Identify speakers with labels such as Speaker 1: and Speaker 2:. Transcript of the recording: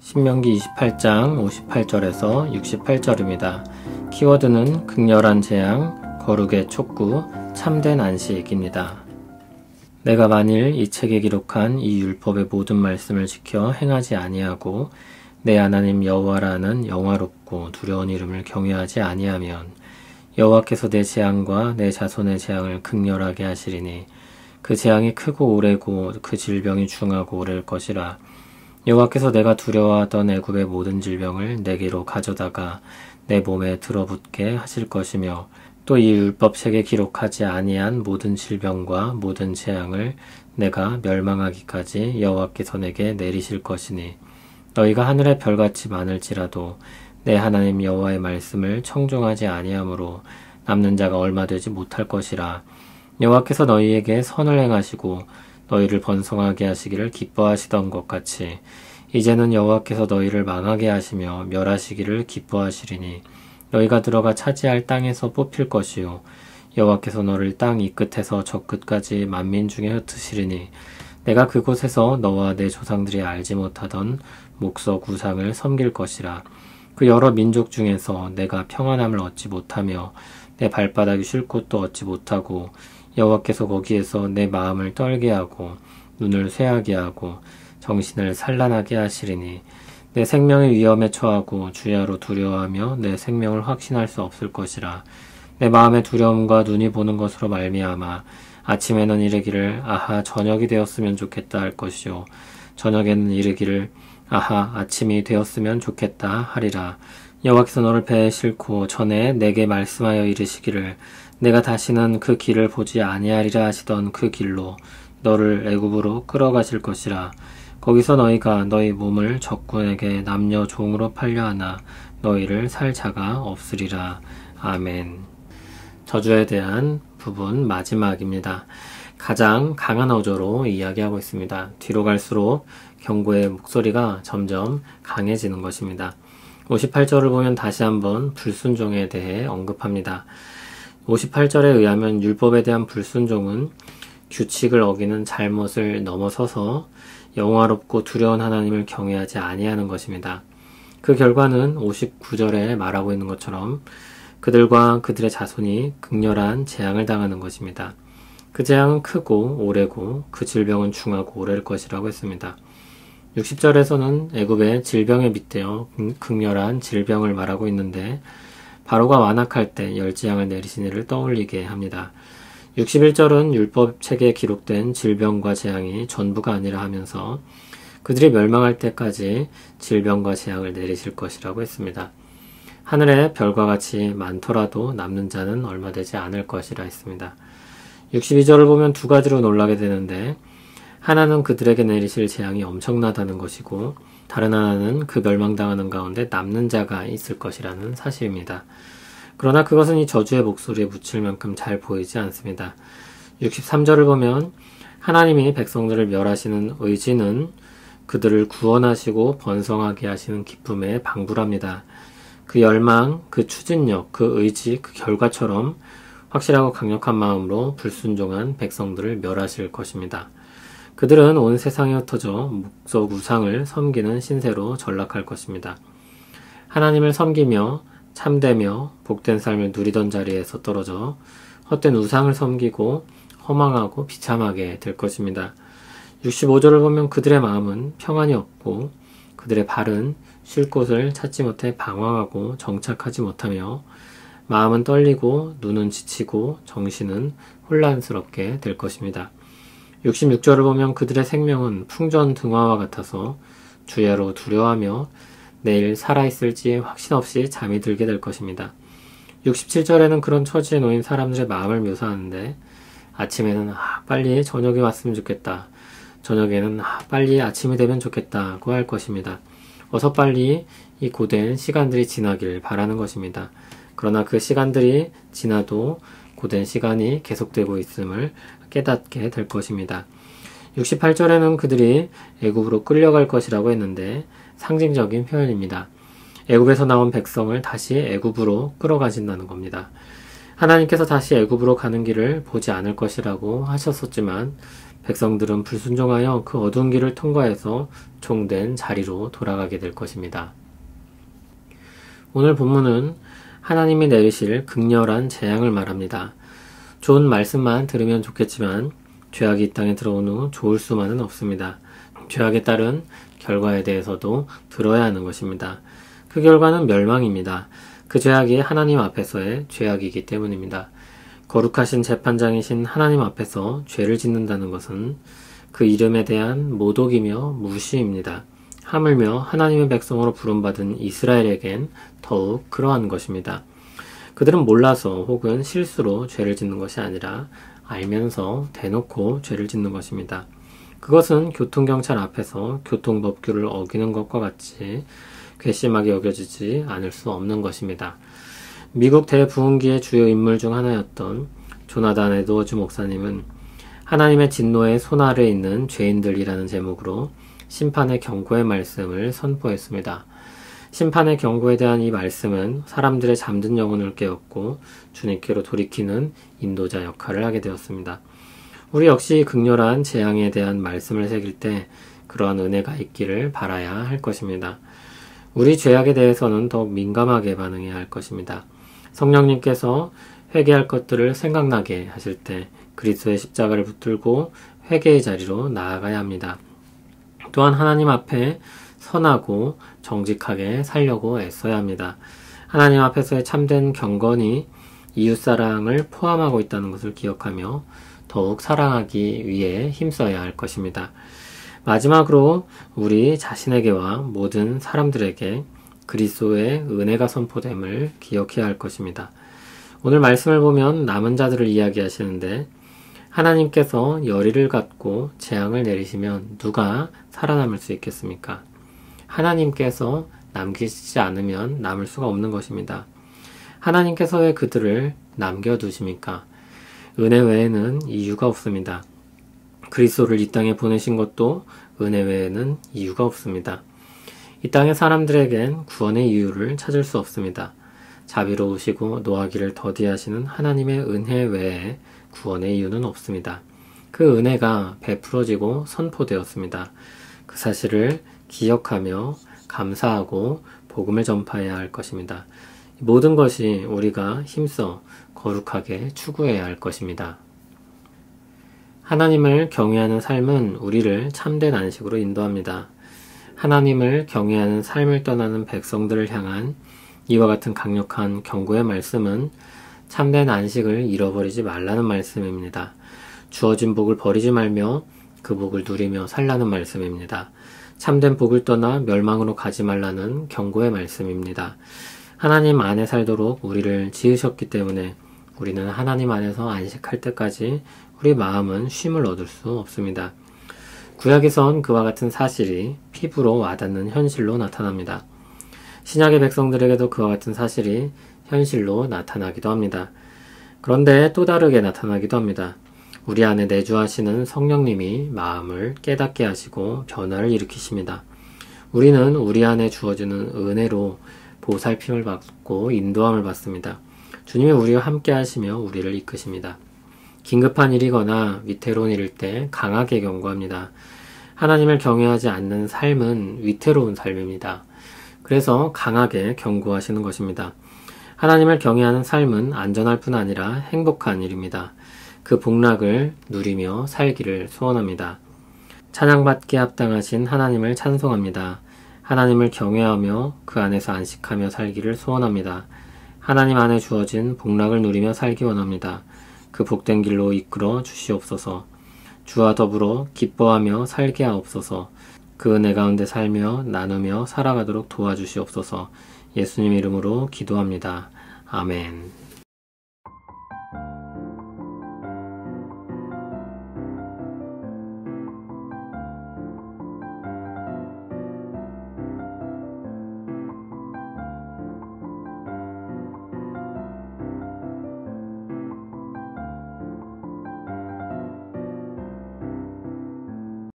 Speaker 1: 신명기 28장 58절에서 68절입니다. 키워드는 극렬한 재앙, 거룩의 촉구, 참된 안식입니다. 내가 만일 이 책에 기록한 이 율법의 모든 말씀을 지켜 행하지 아니하고 내 하나님 여호와라는 영화롭고 두려운 이름을 경외하지 아니하면 여호와께서 내 재앙과 내 자손의 재앙을 극렬하게 하시리니 그 재앙이 크고 오래고 그 질병이 중하고 오래일 것이라. 여호와께서 내가 두려워하던 애굽의 모든 질병을 내게로 가져다가 내 몸에 들어붙게 하실 것이며 또 이 율법책에 기록하지 아니한 모든 질병과 모든 재앙을 내가 멸망하기까지 여호와께서 내게 내리실 것이니 너희가 하늘의 별같이 많을지라도 내 하나님 여호와의 말씀을 청종하지 아니하므로 남는 자가 얼마 되지 못할 것이라. 여호와께서 너희에게 선을 행하시고 너희를 번성하게 하시기를 기뻐하시던 것 같이 이제는 여호와께서 너희를 망하게 하시며 멸하시기를 기뻐하시리니 너희가 들어가 차지할 땅에서 뽑힐 것이요 여호와께서 너를 땅 이 끝에서 저 끝까지 만민 중에 흩으시리니 내가 그곳에서 너와 내 조상들이 알지 못하던 목석 우상을 섬길 것이라. 그 여러 민족 중에서 내가 평안함을 얻지 못하며 내 발바닥이 쉴 곳도 얻지 못하고 여호와께서 거기에서 내 마음을 떨게 하고 눈을 쇠하게 하고 정신을 산란하게 하시리니 내 생명의 위험에 처하고 주야로 두려워하며 내 생명을 확신할 수 없을 것이라. 내 마음의 두려움과 눈이 보는 것으로 말미암아 아침에는 이르기를 아하 저녁이 되었으면 좋겠다 할 것이요 저녁에는 이르기를 아하 아침이 되었으면 좋겠다 하리라. 여호와께서 너를 배에 싣고 전에 내게 말씀하여 이르시기를 내가 다시는 그 길을 보지 아니하리라 하시던 그 길로 너를 애굽으로 끌어가실 것이라. 거기서 너희가 너희 몸을 적군에게 남녀 종으로 팔려 하나 너희를 살 자가 없으리라. 아멘. 저주에 대한 부분 마지막입니다. 가장 강한 어조로 이야기하고 있습니다. 뒤로 갈수록 경고의 목소리가 점점 강해지는 것입니다. 58절을 보면 다시 한번 불순종에 대해 언급합니다. 58절에 의하면 율법에 대한 불순종은 규칙을 어기는 잘못을 넘어서서 영화롭고 두려운 하나님을 경외하지 아니하는 것입니다. 그 결과는 59절에 말하고 있는 것처럼 그들과 그들의 자손이 극렬한 재앙을 당하는 것입니다. 그 재앙은 크고 오래고 그 질병은 중하고 오래일 것이라고 했습니다. 60절에서는 애굽의 질병에 빗대어 극렬한 질병을 말하고 있는데 바로가 완악할 때 열재앙을 내리신 이를 떠올리게 합니다. 61절은 율법책에 기록된 질병과 재앙이 전부가 아니라 하면서 그들이 멸망할 때까지 질병과 재앙을 내리실 것이라고 했습니다. 하늘에 별과 같이 많더라도 남는 자는 얼마 되지 않을 것이라 했습니다. 62절을 보면 두 가지로 놀라게 되는데 하나는 그들에게 내리실 재앙이 엄청나다는 것이고 다른 하나는 그 멸망당하는 가운데 남는 자가 있을 것이라는 사실입니다. 그러나 그것은 이 저주의 목소리에 묻힐 만큼 잘 보이지 않습니다. 63절을 보면 하나님이 백성들을 멸하시는 의지는 그들을 구원하시고 번성하게 하시는 기쁨에 방불합니다. 그 열망, 그 추진력, 그 의지, 그 결과처럼 확실하고 강력한 마음으로 불순종한 백성들을 멸하실 것입니다. 그들은 온 세상에 흩어져 목석 우상을 섬기는 신세로 전락할 것입니다. 하나님을 섬기며 참되며 복된 삶을 누리던 자리에서 떨어져 헛된 우상을 섬기고 허망하고 비참하게 될 것입니다. 65절을 보면 그들의 마음은 평안이 없고 그들의 발은 쉴 곳을 찾지 못해 방황하고 정착하지 못하며 마음은 떨리고 눈은 지치고 정신은 혼란스럽게 될 것입니다. 66절을 보면 그들의 생명은 풍전등화와 같아서 주야로 두려워하며 내일 살아있을지 확신 없이 잠이 들게 될 것입니다. 67절에는 그런 처지에 놓인 사람들의 마음을 묘사하는데 아침에는 빨리 저녁이 왔으면 좋겠다. 저녁에는 빨리 아침이 되면 좋겠다고 할 것입니다. 어서 빨리 이 고된 시간들이 지나길 바라는 것입니다. 그러나 그 시간들이 지나도 고된 시간이 계속되고 있음을 깨닫게 될 것입니다. 68절에는 그들이 애굽으로 끌려갈 것이라고 했는데 상징적인 표현입니다. 애굽에서 나온 백성을 다시 애굽으로 끌어가신다는 겁니다. 하나님께서 다시 애굽으로 가는 길을 보지 않을 것이라고 하셨었지만 백성들은 불순종하여 그 어두운 길을 통과해서 종된 자리로 돌아가게 될 것입니다. 오늘 본문은 하나님이 내리실 극렬한 재앙을 말합니다. 좋은 말씀만 들으면 좋겠지만 죄악이 이 땅에 들어온 후 좋을 수만은 없습니다. 죄악에 따른 결과에 대해서도 들어야 하는 것입니다. 그 결과는 멸망입니다. 그 죄악이 하나님 앞에서의 죄악이기 때문입니다. 거룩하신 재판장이신 하나님 앞에서 죄를 짓는다는 것은 그 이름에 대한 모독이며 무시입니다. 하물며 하나님의 백성으로 부름받은 이스라엘에겐 더욱 그러한 것입니다. 그들은 몰라서 혹은 실수로 죄를 짓는 것이 아니라 알면서 대놓고 죄를 짓는 것입니다. 그것은 교통경찰 앞에서 교통법규를 어기는 것과 같이 괘씸하게 여겨지지 않을 수 없는 것입니다. 미국 대부흥기의 주요 인물 중 하나였던 조나단 에드워즈 목사님은 하나님의 진노의 손 아래에 있는 죄인들이라는 제목으로 심판의 경고의 말씀을 선포했습니다. 심판의 경고에 대한 이 말씀은 사람들의 잠든 영혼을 깨웠고 주님께로 돌이키는 인도자 역할을 하게 되었습니다. 우리 역시 극렬한 재앙에 대한 말씀을 새길 때 그러한 은혜가 있기를 바라야 할 것입니다. 우리 죄악에 대해서는 더욱 민감하게 반응해야 할 것입니다. 성령님께서 회개할 것들을 생각나게 하실 때 그리스도의 십자가를 붙들고 회개의 자리로 나아가야 합니다. 또한 하나님 앞에 선하고 정직하게 살려고 애써야 합니다. 하나님 앞에서의 참된 경건이 이웃사랑을 포함하고 있다는 것을 기억하며 더욱 사랑하기 위해 힘써야 할 것입니다. 마지막으로 우리 자신에게와 모든 사람들에게 그리스도의 은혜가 선포됨을 기억해야 할 것입니다. 오늘 말씀을 보면 남은 자들을 이야기하시는데 하나님께서 열의를 갖고 재앙을 내리시면 누가 살아남을 수 있겠습니까? 하나님께서 남기시지 않으면 남을 수가 없는 것입니다. 하나님께서 왜 그들을 남겨두십니까? 은혜 외에는 이유가 없습니다. 그리스도를 이 땅에 보내신 것도 은혜 외에는 이유가 없습니다. 이 땅의 사람들에겐 구원의 이유를 찾을 수 없습니다. 자비로우시고 노하기를 더디하시는 하나님의 은혜 외에 구원의 이유는 없습니다. 그 은혜가 베풀어지고 선포되었습니다. 그 사실을 기억하며 감사하고 복음을 전파해야 할 것입니다. 모든 것이 우리가 힘써 거룩하게 추구해야 할 것입니다. 하나님을 경외하는 삶은 우리를 참된 안식으로 인도합니다. 하나님을 경외하는 삶을 떠나는 백성들을 향한 이와 같은 강력한 경고의 말씀은 참된 안식을 잃어버리지 말라는 말씀입니다. 주어진 복을 버리지 말며 그 복을 누리며 살라는 말씀입니다. 참된 복을 떠나 멸망으로 가지 말라는 경고의 말씀입니다. 하나님 안에 살도록 우리를 지으셨기 때문에 우리는 하나님 안에서 안식할 때까지 우리 마음은 쉼을 얻을 수 없습니다. 구약에선 그와 같은 사실이 피부로 와닿는 현실로 나타납니다. 신약의 백성들에게도 그와 같은 사실이 현실로 나타나기도 합니다. 그런데 또 다르게 나타나기도 합니다. 우리 안에 내주하시는 성령님이 마음을 깨닫게 하시고 변화를 일으키십니다. 우리는 우리 안에 주어지는 은혜로 보살핌을 받고 인도함을 받습니다. 주님이 우리와 함께 하시며 우리를 이끄십니다. 긴급한 일이거나 위태로운 일일 때 강하게 경고합니다. 하나님을 경외하지 않는 삶은 위태로운 삶입니다. 그래서 강하게 경고하시는 것입니다. 하나님을 경외하는 삶은 안전할 뿐 아니라 행복한 일입니다. 그 복락을 누리며 살기를 소원합니다. 찬양받기에 합당하신 하나님을 찬송합니다. 하나님을 경외하며 그 안에서 안식하며 살기를 소원합니다. 하나님 안에 주어진 복락을 누리며 살기 원합니다. 그 복된 길로 이끌어 주시옵소서. 주와 더불어 기뻐하며 살게 하옵소서. 그 은혜 가운데 살며 나누며 살아가도록 도와주시옵소서. 예수님 이름으로 기도합니다. 아멘.